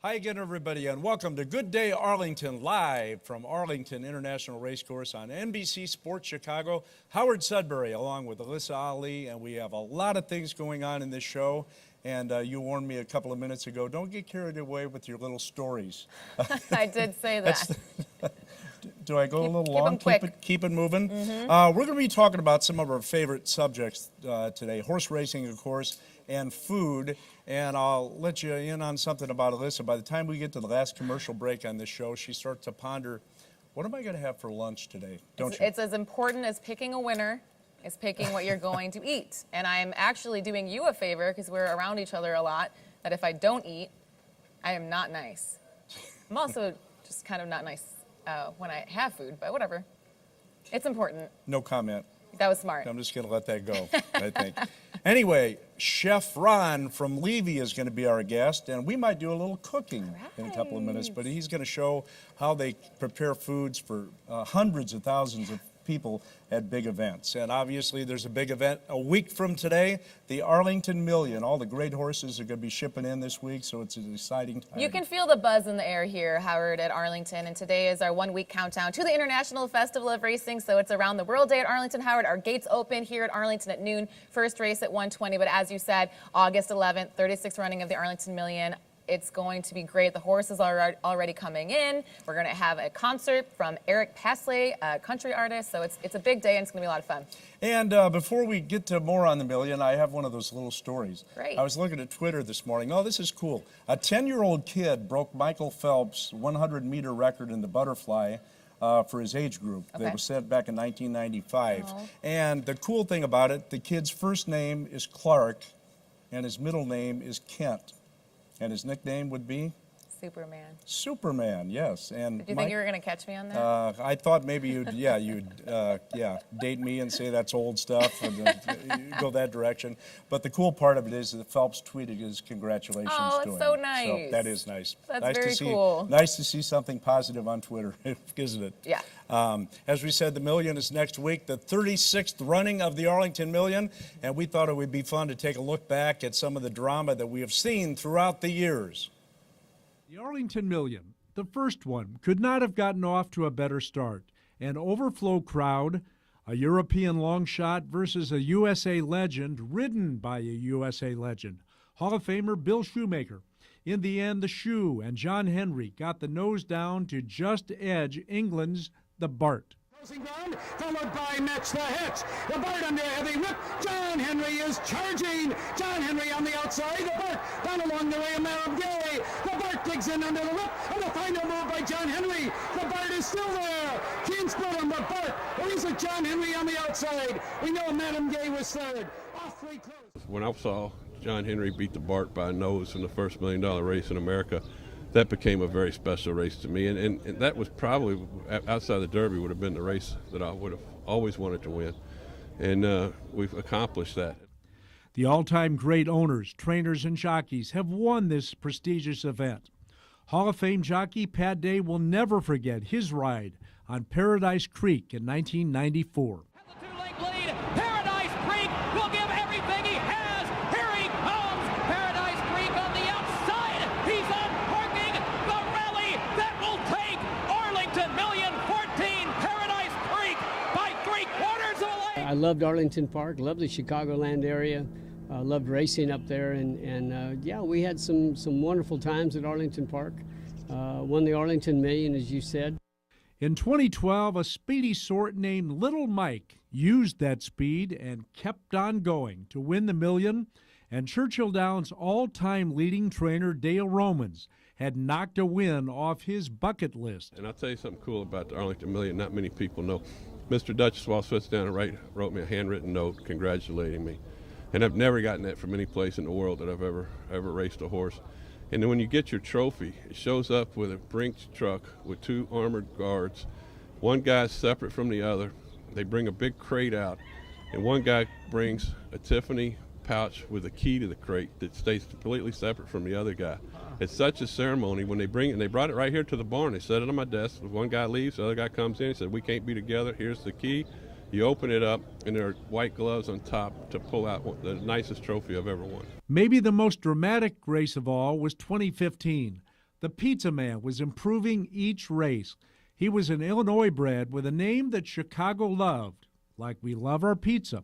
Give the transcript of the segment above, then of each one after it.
Hi again, everybody, and welcome to Good Day Arlington, live from Arlington International Racecourse on NBC Sports Chicago. Howard Sudberry, along with Alyssa Ali, and we have a lot of things going on in this show. And you warned me a couple of minutes ago, don't get carried away with your little stories. I did say that. Do I go a little long? Keep it moving. Mm-hmm. We're going to be talking about some of our favorite subjects today. Horse racing, of course, and food. And I'll let you in on something about Alyssa. By the time we get to the last commercial break on this show, she starts to ponder, what am I going to have for lunch today? Don't you? It's as important as picking a winner as picking what you're going to eat. And I'm actually doing you a favor, because we're around each other a lot, that if I don't eat, I am not nice. I'm also just kind of not nice when I have food, but whatever. It's important. No comment. That was smart. I'm just going to let that go, I think. Anyway, Chef Ron from Levy is going to be our guest, and we might do a little cooking in a couple of minutes, but he's going to show how they prepare foods for hundreds of thousands of people at big events. And obviously there's a big event a week from today, the Arlington Million. All the great horses are going to be shipping in this week, so it's an exciting time. You can feel the buzz in the air here, Howard, at Arlington, and today is our one-week countdown to the International Festival of Racing, so it's around the World Day at Arlington, Howard. Our gates open here at Arlington at noon, first race at 1:20, but as you said, August 11th, 36th running of the Arlington Million. It's going to be great. The horses are already coming in. We're going to have a concert from Eric Pasley, a country artist. So it's a big day, and it's going to be a lot of fun. And before we get to more on the Million, I have one of those little stories. Great. I was looking at Twitter this morning. Oh, this is cool. A 10-year-old kid broke Michael Phelps' 100-meter record in the butterfly for his age group. Okay. That was set back in 1995. Oh. And the cool thing about it, the kid's first name is Clark, and his middle name is Kent. And his nickname would be? Superman. Superman, yes. And Did you think you were going to catch me on that? I thought maybe you'd date me and say that's old stuff and go that direction. But the cool part of it is that Phelps tweeted his congratulations to him. Oh, it's so nice. So that is nice. That's nice very to see, cool. Nice to see something positive on Twitter, isn't it? Yeah. As we said, the Million is next week, the 36th running of the Arlington Million, and we thought it would be fun to take a look back at some of the drama that we have seen throughout the years. The Arlington Million, the first one, could not have gotten off to a better start. An overflow crowd, a European long shot versus a USA legend ridden by a USA legend, Hall of Famer Bill Shoemaker. In the end, the Shoe and John Henry got the nose down to just edge England's The Bart. Closing ground, followed by Match the Hitch. The Bart under a heavy whip. John Henry is charging. John Henry on the outside. The Bart down along the way of Madam Gay. The Bart digs in under the whip. And the final move by John Henry. The Bart is still there. Keen split on the Bart. There is a John Henry on the outside. We know Madam Gay was third. Awfully close. When I saw John Henry beat the Bart by a nose in the first $1 million race in America, that became a very special race to me, and that was probably, outside the Derby, would have been the race that I would have always wanted to win, and we've accomplished that. The all-time great owners, trainers, and jockeys have won this prestigious event. Hall of Fame jockey Pat Day will never forget his ride on Paradise Creek in 1994. The two-length lead, Paradise Creek will give everything he has. Here he comes, Paradise Creek on the outside. He's uncorking the rally that will take Arlington Million 14 Paradise Creek by 3/4 of a lane. I loved Arlington Park, loved the Chicagoland area, loved racing up there, and yeah, we had some wonderful times at Arlington Park. Won the Arlington Million, as you said. In 2012, a speedy sort named Little Mike used that speed and kept on going to win the Million, and Churchill Downs' all-time leading trainer Dale Romans had knocked a win off his bucket list. And I'll tell you something cool about the Arlington Million not many people know. Mr. Dutchess, while sits down and wrote me a handwritten note congratulating me. And I've never gotten that from any place in the world that I've ever raced a horse. And then when you get your trophy, it shows up with a Brinks truck with 2 armored guards. One guy's separate from the other. They bring a big crate out, and one guy brings a Tiffany pouch with a key to the crate that stays completely separate from the other guy. It's such a ceremony when they bring it, and they brought it right here to the barn. They set it on my desk. One guy leaves, the other guy comes in, he said, "We can't be together, here's the key." You open it up, and there are white gloves on top to pull out the nicest trophy I've ever won. Maybe the most dramatic race of all was 2015, The pizza man was improving each race. He was an Illinois bred with a name that Chicago loved, like we love our pizza.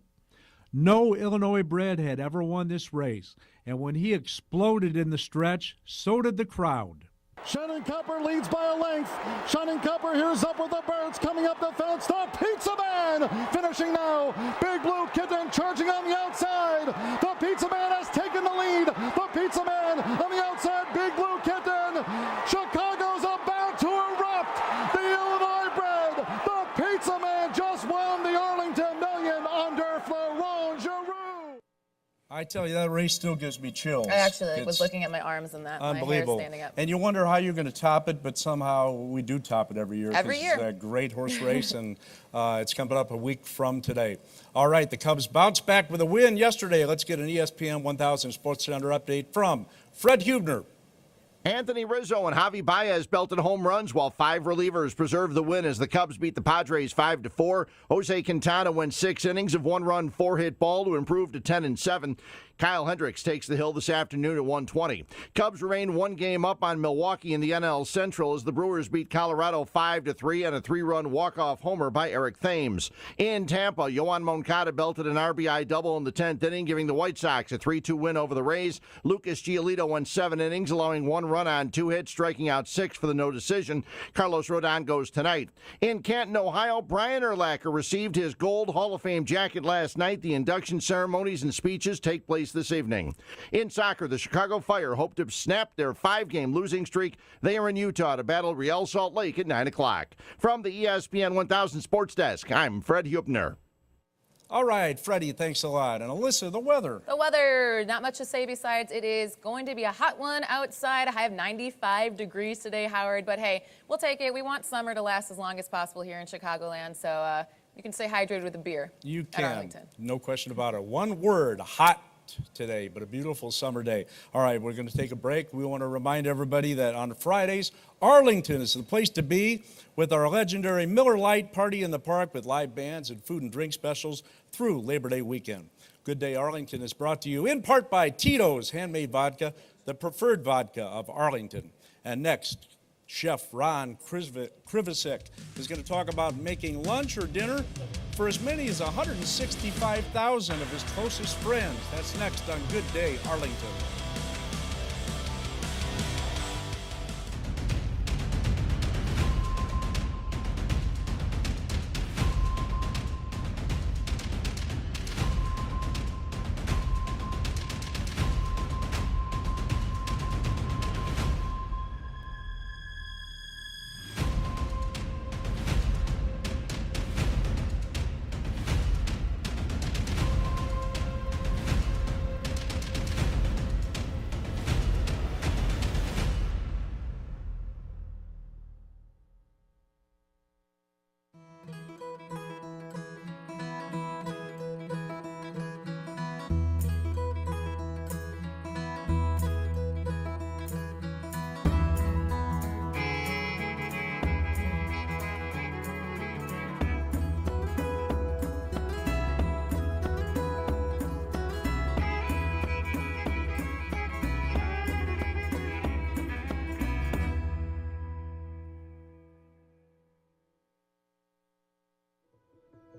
No Illinois bred had ever won this race, and when he exploded in the stretch, so did the crowd. Shannon Copper leads by a length. Shannon Copper here's up with the birds coming up the fence. The Pizza Man finishing now. Big Blue Kitten charging on the outside. The Pizza Man has taken the lead. The Pizza Man on the outside. Big Blue Kitten. Chicago's about to erupt. The Illinois bred. The Pizza Man just won the Arlington Million under Florent Giroux. I tell you, that race still gives me chills. I actually was It's looking at my arms and that. My hair is unbelievable. standing up. And you wonder how you're going to top it, but somehow we do top it every year. Every 'cause year. It's a great horse race, and it's coming up a week from today. All right, the Cubs bounced back with a win yesterday. Let's get an ESPN 1000 Sports Center update from Fred Hubner. Anthony Rizzo and Javi Baez belted home runs while 5 relievers preserved the win as the Cubs beat the Padres 5-4. Jose Quintana went 6 innings of 1-run, 4-hit ball to improve to 10-7. Kyle Hendricks takes the hill this afternoon at 1:20. Cubs remain 1 game up on Milwaukee in the NL Central as the Brewers beat Colorado 5-3 on a 3-run walk-off homer by Eric Thames. In Tampa, Yoan Moncada belted an RBI double in the 10th inning, giving the White Sox a 3-2 win over the Rays. Lucas Giolito went 7 innings, allowing 1 run on 2 hits, striking out 6 for the no decision. Carlos Rodon goes tonight. In Canton, Ohio, Brian Urlacher received his Gold Hall of Fame jacket last night. The induction ceremonies and speeches take place this evening. In soccer, the Chicago Fire hope to snap their 5-game losing streak. They are in Utah to battle Real Salt Lake at 9 o'clock. From the ESPN 1000 Sports Desk, I'm Fred Hubner. All right, Freddie, thanks a lot. And Alyssa, the weather. The weather, not much to say besides it is going to be a hot one outside. A high of 95 degrees today, Howard. But hey, we'll take it. We want summer to last as long as possible here in Chicagoland. So you can stay hydrated with a beer. You at can. Arlington. No question about it. One word, hot today, but a beautiful summer day. All right, we're going to take a break. We want to remind everybody that on Fridays, Arlington is the place to be with our legendary Miller Lite Party in the Park with live bands and food and drink specials through Labor Day weekend. Good Day Arlington is brought to you in part by Tito's Handmade Vodka, the preferred vodka of Arlington. And next, Chef Ron Krivosik is going to talk about making lunch or dinner for as many as 165,000 of his closest friends. That's next on Good Day Arlington.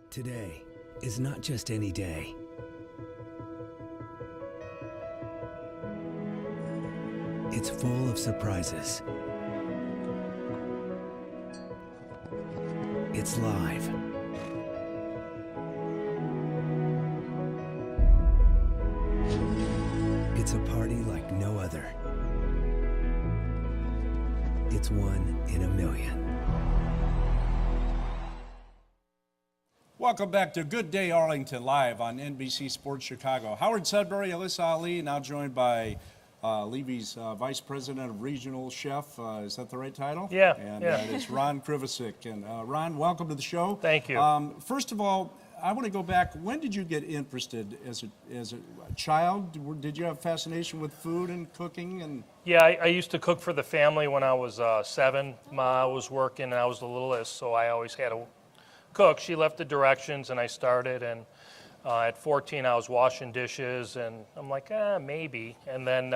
Today is not just any day. It's full of surprises. It's live. It's a party like no other. It's one in a million. Welcome back to Good Day Arlington live on NBC Sports Chicago. Howard Sudberry, Alyssa Ali, now joined by Levy's Vice President of Regional Chef. Is that the right title? Yeah. And yeah. it's Ron Krivosik. And Ron, welcome to the show. Thank you. First of all, I want to go back. When did you get interested as a child? Did you have fascination with food and cooking? And Yeah, I used to cook for the family when I was 7. Ma was working and I was the littlest, so I always had to cook. She left the directions and I started, and at 14 I was washing dishes and I'm like, maybe. And then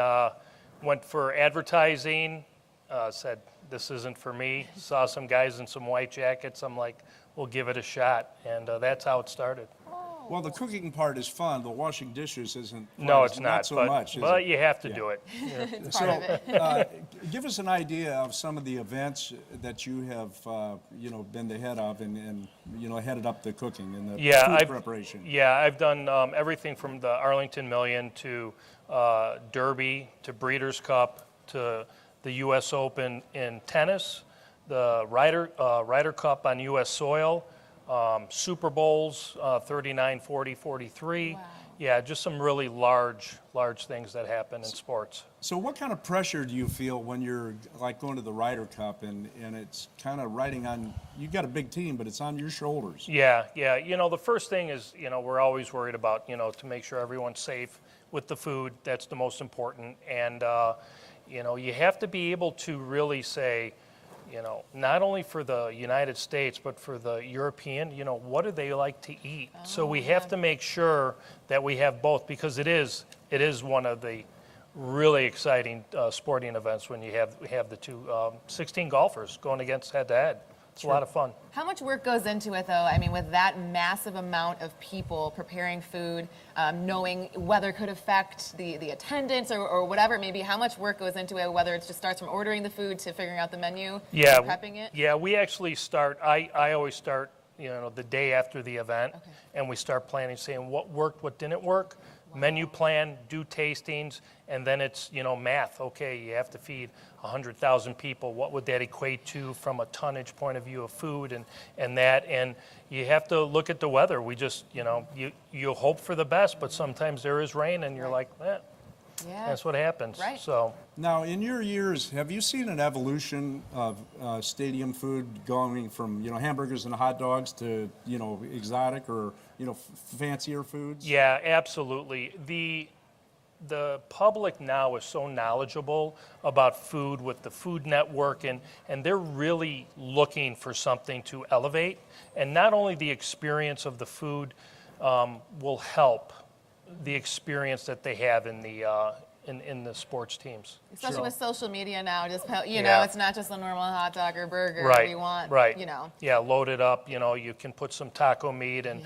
went for advertising, said, this isn't for me. Saw some guys in some white jackets. I'm like, we'll give it a shot. And that's how it started. Well, the cooking part is fun. The washing dishes isn't. No, it's not so but, much. Is but it? you have to Yeah. do it. It's part of it. Give us an idea of some of the events that you have, been the head of and headed up the cooking and the food preparation. Yeah, I've done everything from the Arlington Million to Derby to Breeders' Cup to the U.S. Open in tennis, the Ryder Cup on U.S. soil, Super Bowls, 39, 40, 43. Wow. Yeah, just some really large things that happen in sports. So what kind of pressure do you feel when you're like going to the Ryder Cup and it's kind of riding on, you've got a big team, but it's on your shoulders? Yeah. The first thing is, we're always worried about, to make sure everyone's safe with the food. That's the most important. And, you have to be able to really say, not only for the United States, but for the European, what do they like to eat? So we have to make sure that we have both, because it is one of the really exciting sporting events when you have the two 16 golfers going against head-to-head. It's a lot of fun. How much work goes into it, though? I mean, with that massive amount of people preparing food, knowing weather could affect the attendance or whatever it may be, how much work goes into it, whether it just starts from ordering the food to figuring out the menu, prepping it? Yeah, we actually start, I always start, the day after the event, and we start planning, saying what worked, what didn't work, menu plan, do tastings, and then it's, math. Okay, you have to feed 100,000 people. What would that equate to from a tonnage point of view of food and that? And you have to look at the weather. We just, you hope for the best, but sometimes there is rain and you're like, that's what happens. Right. So now, in your years, have you seen an evolution of stadium food going from, hamburgers and hot dogs to, exotic or, fancier foods? Yeah, absolutely. The public now is so knowledgeable about food with the Food Network, and they're really looking for something to elevate. And not only the experience of the food will help the experience that they have in the sports teams. Especially with social media now, just it's not just a normal hot dog or burger. Right. We want, Yeah, load it up. You can put some taco meat and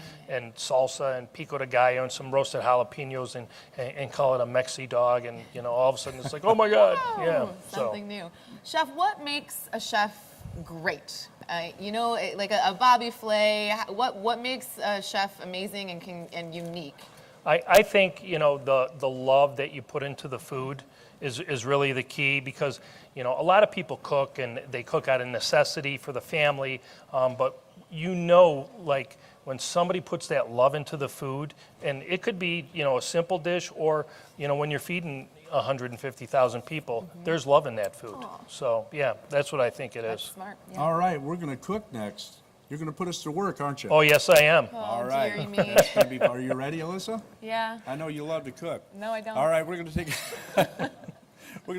salsa and pico de gallo and some roasted jalapenos and call it a Mexi dog, and all of a sudden it's like, oh my God, yeah. Something new. Chef, what makes a chef great? Like a Bobby Flay. What makes a chef amazing and unique? I think the love that you put into the food is really the key, because a lot of people cook and they cook out of necessity for the family, but like when somebody puts that love into the food, and it could be a simple dish, or when you're feeding 150,000 people, there's love in that food. Aww. So yeah, that's what I think it is. Smart. Yeah. All right, we're going to cook next. You're going to put us to work, aren't you? Oh, yes, I am. Oh, all right. Dearie me. That's gonna be, are you ready, Alyssa? Yeah. I know you love to cook. No, I don't. All right, we're going to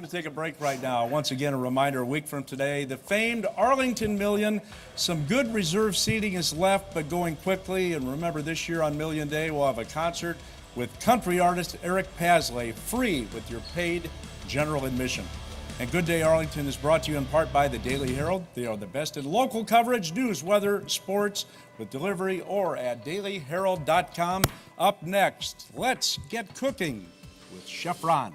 take a break right now. Once again, a reminder, a week from today, the famed Arlington Million. Some good reserve seating is left, but going quickly. And remember, this year on Million Day, we'll have a concert with country artist Eric Pasley, free with your paid general admission. And Good Day Arlington is brought to you in part by the Daily Herald. They are the best in local coverage, news, weather, sports, with delivery or at dailyherald.com. Up next, let's get cooking with Chef Ron.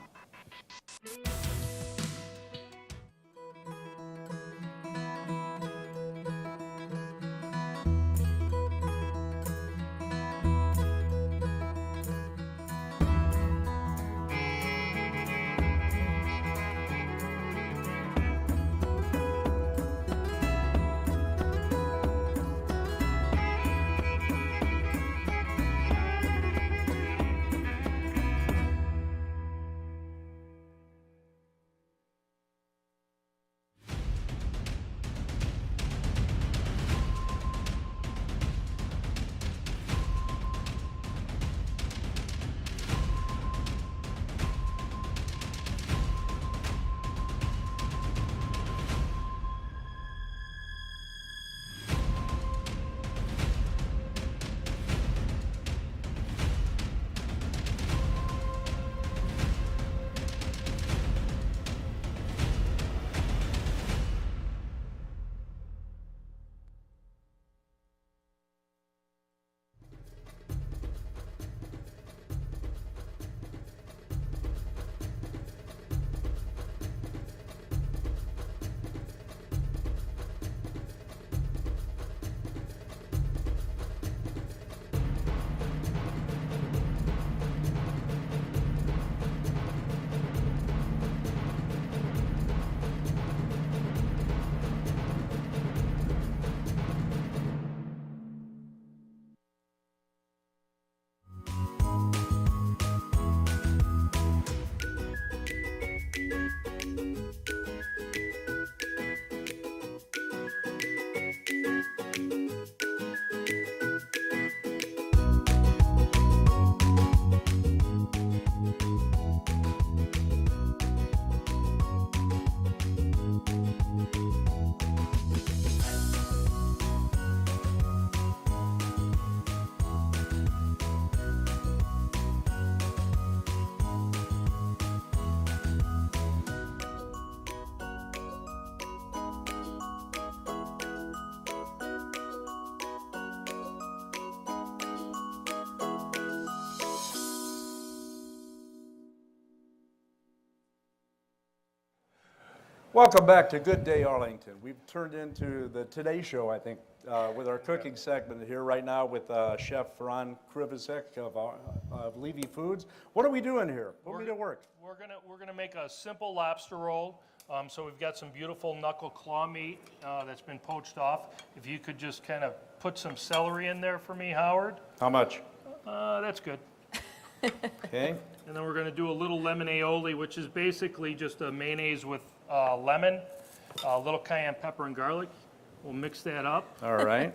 Welcome back to Good Day Arlington. We've turned into the Today Show, I think, with our cooking segment here right now with Chef Ron Krivosik of Levy Foods. What are we doing here? Put me to work. We're gonna make a simple lobster roll. So we've got some beautiful knuckle claw meat that's been poached off. If you could just kind of put some celery in there for me, Howard. How much? That's good. Okay. And then we're going to do a little lemon aioli, which is basically just a mayonnaise with lemon, a little cayenne pepper and garlic. We'll mix that up. All right.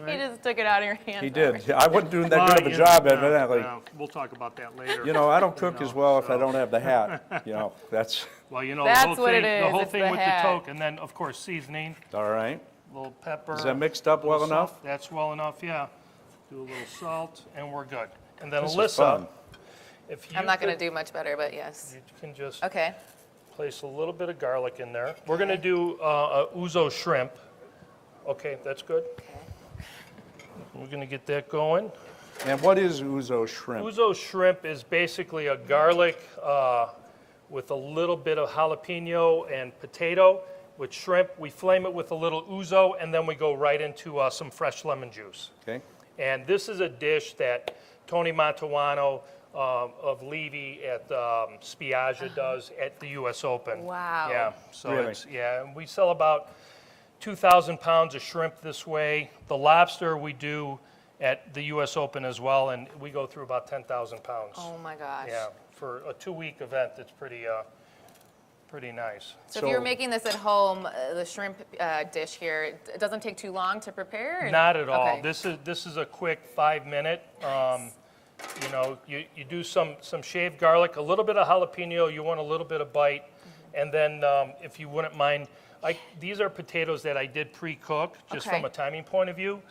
He just took it out of your hands. He did. I wasn't doing that good of a job, evidently. We'll talk about that later. You know, I don't cook as well if I don't have the hat. You know, that's Well, you know, That's the whole what thing, it is, the whole it's thing the with hat. the toke, and then of course seasoning, all right. a little pepper. Is that mixed up well little salt. enough? That's well enough, yeah. Do a little salt, and we're good. And then This is Alyssa, fun. if you I'm not going to could- do much better, but yes. You can just Okay. place a little bit of garlic in there. We're going to do a ouzo shrimp. Okay, that's good. We're going to get that going. And what is ouzo shrimp? Ouzo shrimp is basically a garlic with a little bit of jalapeno and potato. With shrimp, we flame it with a little ouzo, and then we go right into some fresh lemon juice. Okay. And this is a dish that Tony Mantuano of Levy at Spiaggia does at the U.S. Open. Wow. Yeah. So Really? and we sell about 2,000 pounds of shrimp this way. The lobster we do at the U.S. Open as well, and we go through about 10,000 pounds. Oh my gosh. Yeah, for a 2-week event, it's pretty nice. So if you're making this at home, the shrimp dish here, it doesn't take too long to prepare? or- Not at all. Okay. This is a quick 5-minute. You know, you do some shaved garlic, a little bit of jalapeno. You want a little bit of bite, and then if you wouldn't mind, these are potatoes that I did pre-cook, just Okay. from a timing point of view.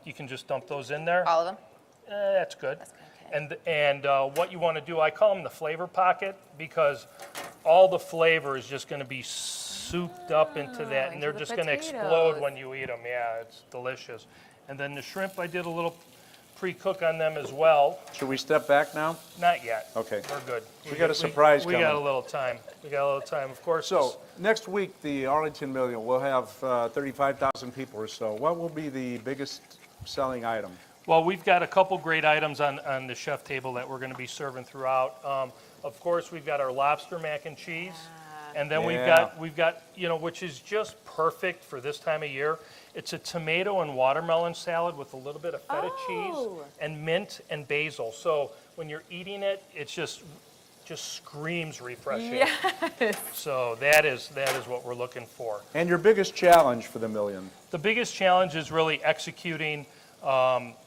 You can just dump those in there. All of them? That's good. That's good, okay. And what you want to do, I call them the flavor pocket, because all the flavor is just going to be souped up into that, and into they're the just going to potatoes. explode when you eat them. Yeah, it's delicious. And then the shrimp, I did a little pre-cook on them as well. Should we step back now? Not yet. Okay. We're good. We got a surprise We got a coming. little time. We got a little time, of course. So next week, the Arlington Million, we'll have 35,000 people or so. What will be the biggest selling item? Well, we've got a couple great items on the chef table that we're going to be serving throughout. Of course, we've got our lobster mac and cheese, and then Yeah. we've got you know, which is just perfect for this time of year. It's a tomato and watermelon salad with a little bit of feta cheese and mint and basil. So when you're eating it, it's just screams refreshing. Yes. So that is what we're looking for. And your biggest challenge for the million? The biggest challenge is really executing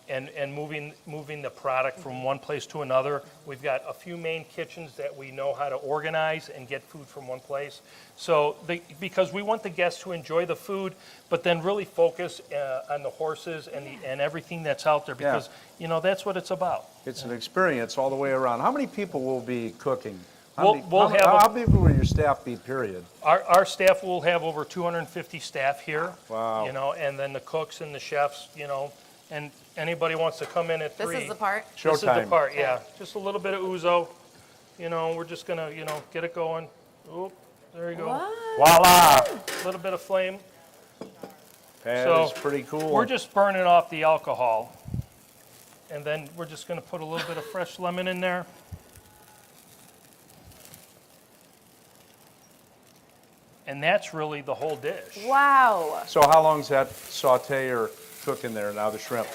and moving the product from one place to another. We've got a few main kitchens that we know how to organize and get food from one place. So because we want the guests to enjoy the food, but then really focus on the horses and everything that's out there, because you know, that's what it's about. It's an experience all the way around. How many people will be cooking? We'll how big will your staff be, period? Our staff will have over 250 staff here. Wow. You know, and then the cooks and the chefs, you know, and anybody wants to come in at 3. This is the part? This is the Showtime. part, yeah. Just a little bit of ouzo. You know, we're just gonna, you know, get it going. Oop, there you go. Voila! A little bit of flame. That So, is pretty cool. We're just burning off the alcohol. And then we're just gonna put a little bit of fresh lemon in there. And that's really the whole dish. Wow. So how long's that saute or cook in there now, the shrimp?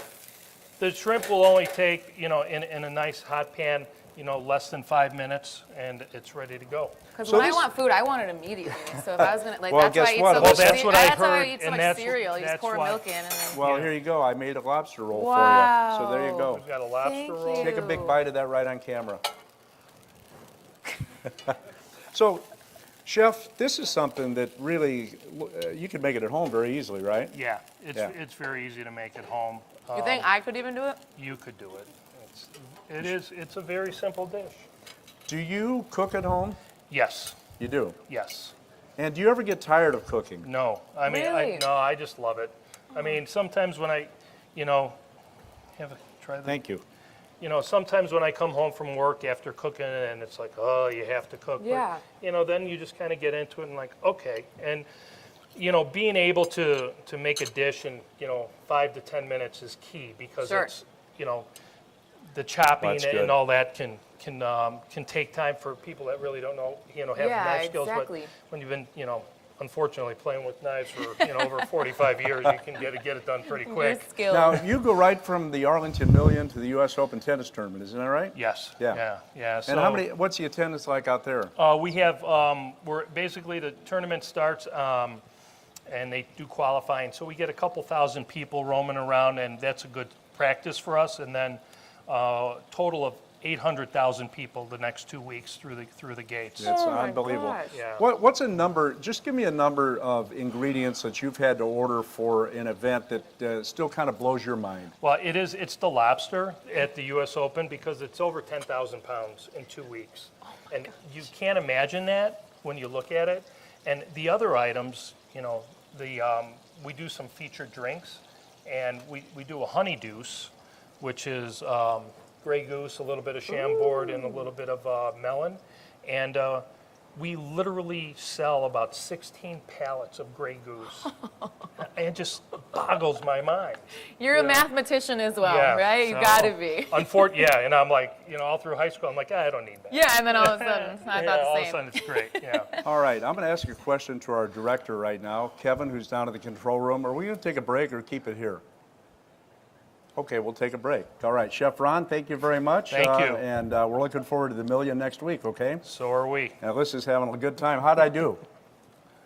The shrimp will only take, you know, in a nice hot pan, you know, less than 5 minutes, and it's ready to go. Because So when this- I want food, I want it immediately. So if I was gonna, like, Well, that's why guess I eat what? so Well, much. that's what I That's why I heard, eat so and much that's- cereal. You just that's pour why- milk in, and then. Well, Yeah. here you go. I made a lobster roll Wow. for you. So there you go. We've got a lobster Thank roll. you. Take a big bite of that right on camera. So, Chef, this is something that really, you can make it at home very easily, right? Yeah, Yeah. it's very easy to make at home. You think I could even do it? You could do it. It's a very simple dish. Do you cook at home? Yes, You do. yes. And do you ever get tired of cooking? No, I mean, Really? I just love it. I mean, sometimes when I, you know, try this. Thank you. you know, sometimes when I come home from work after cooking and it's like, oh, you have to cook. Yeah. But, you know, then you just kind of get into it and like, okay. And, you know, being able to make a dish in, you know, 5 to 10 minutes is key because Sure. it's, you know, the chopping That's good. and all that can take time for people that really don't know, you know, have Yeah, knife skills. exactly. But when you've been, you know, unfortunately playing with knives for, you know, over 45 years, you can get it done pretty Your quick. skills. Now, you go right from the Arlington Million to the U.S. Open tennis tournament, isn't that right? Yes. Yeah. Yeah. And how many? What's the attendance like out there? We have, we're basically the tournament starts and they do qualifying. So we get a couple thousand people roaming around and that's a good practice for us. And then total of 800,000 people the next 2 weeks through the gates. It's Oh my unbelievable. gosh. Yeah. What's a number? Just give me a number of ingredients that you've had to order for an event that still kind of blows your mind. Well, it's the lobster at the U.S. Open because it's over 10,000 pounds in 2 weeks. And you can't imagine that when you look at it. And the other items, you know, we do some featured drinks and we do a honey deuce, which is Grey Goose, a little bit of Chambord, and a little bit of melon. And we literally sell about 16 pallets of Grey Goose. It just boggles my mind. You're a mathematician as well, Yeah, right? You so, gotta be. Yeah, and I'm like, you know, all through high school, I'm like, I don't need that. Yeah, and then all of a sudden, I Yeah, thought all the of a same. sudden it's great, yeah. All right, I'm going to ask a question to our director right now, Kevin, who's down in the control room. Are we going to take a break or keep it here? Okay, we'll take a break. All right, Chef Ron, thank you very much. Thank you. And we're looking forward to the million next week, okay? So are we. And Alyssa's having a good time. How'd I do?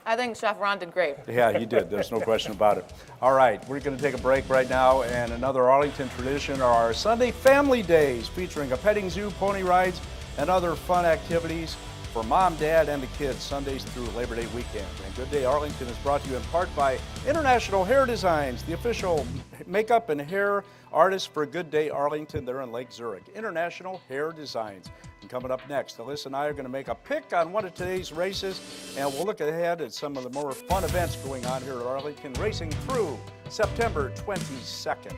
I think Chef Ron did great. Yeah, you did. There's no question about it. All right, we're going to take a break right now, and another Arlington tradition are our Sunday Family Days, featuring a petting zoo, pony rides, and other fun activities for mom, dad, and the kids, Sundays through Labor Day weekend. And Good Day Arlington is brought to you in part by International Hair Designs, the official makeup and hair artists for Good Day Arlington. They're in Lake Zurich. International Hair Designs. And coming up next, Alyssa and I are going to make a pick on one of today's races, and we'll look ahead at some of the more fun events going on here at Arlington Racing through September 22nd.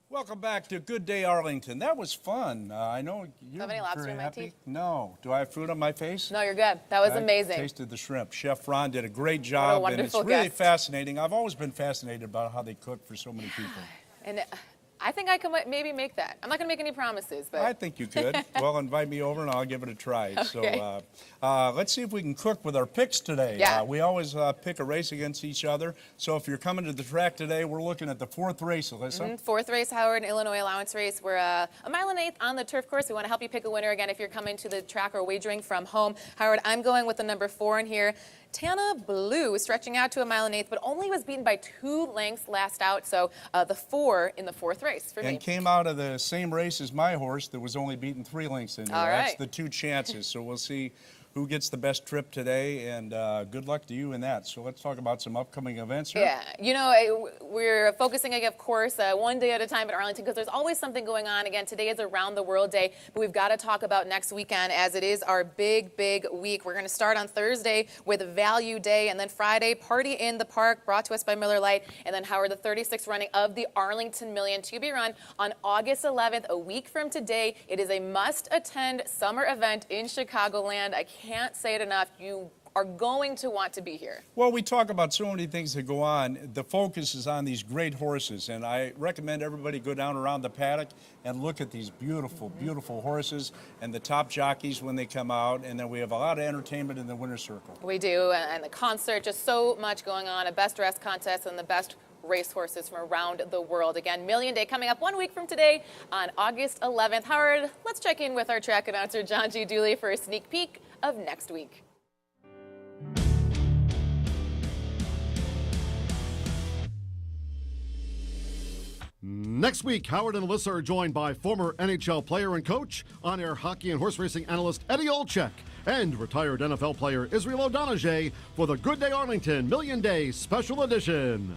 Welcome back to Good Day Arlington. That was fun. I know you're Have any lobster very in my happy. teeth? No. Do I have food on my face? No, you're good. That was I amazing. tasted the shrimp. Chef Ron did a great job, and it's wonderful really guest. fascinating. I've always been fascinated about how they cook for so many people. And I think I could maybe make that. I'm not going to make any promises, but I think you could. Well, invite me over and I'll give it a try. Okay. So let's see if we can cook with our picks today. Yeah. We always pick a race against each other. So if you're coming to the track today, we're looking at the fourth race, Alyssa. Fourth race, Howard, Illinois allowance race. We're a mile and 1/8 on the turf course. We want to help you pick a winner again if you're coming to the track or wagering from home. Howard, I'm going with the number 4 in here. Tana Blue, stretching out to a mile and 1/8, but only was beaten by 2 lengths last out. So the 4 in the fourth race for me. And came out of the same race as my horse that was only beaten 3 lengths into. All That's right. the 2 chances. So we'll see who gets the best trip today, and good luck to you in that. So let's talk about some upcoming events here. Yeah, you know, we're focusing, of course, one day at a time at Arlington because there's always something going on. Again, today is Around the World Day, but we've got to talk about next weekend as it is our big week. We're going to start on Thursday with Value Day, and then Friday, Party in the Park, brought to us by Miller Lite, and then Howard, the 36th running of the Arlington Million to be run on August 11th, a week from today. It is a must-attend summer event in Chicagoland. I can't say it enough. You are going to want to be here. Well, we talk about so many things that go on. The focus is on these great horses, and I recommend everybody go down around the paddock and look at these beautiful, beautiful horses and the top jockeys when they come out, and then we have a lot of entertainment in the winner's circle. We do, and the concert, just so much going on, a best dressed contest and the best racehorses from around the world. Again, Million Day coming up 1 week from today on August 11th. Howard, let's check in with our track announcer, John G. Dooley, for a sneak peek of next week. Next week, Howard and Alyssa are joined by former NHL player and coach, on-air hockey and horse racing analyst Eddie Olczyk, and retired NFL player Israel O'Donoghue for the Good Day Arlington Million Day Special Edition.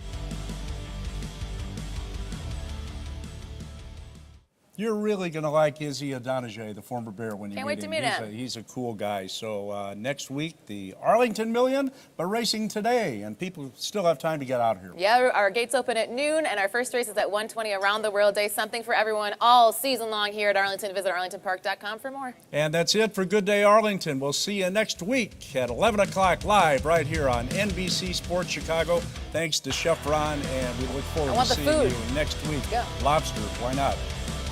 You're really going to like Izzy O'Donoghue, the former Bear, when you Can't meet wait to him. meet him. He's a cool guy. So next week, the Arlington Million, but racing today, and people still have time to get out here. Yeah, our gates open at noon, and our first race is at 1:20 Around the World Day. Something for everyone all season long here at Arlington. Visit arlingtonpark.com for more. And that's it for Good Day Arlington. We'll see you next week at 11 o'clock live right here on NBC Sports Chicago. Thanks to Chef Ron, and we look forward to seeing you next week. Go. Lobster, why not?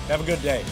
Have a good day.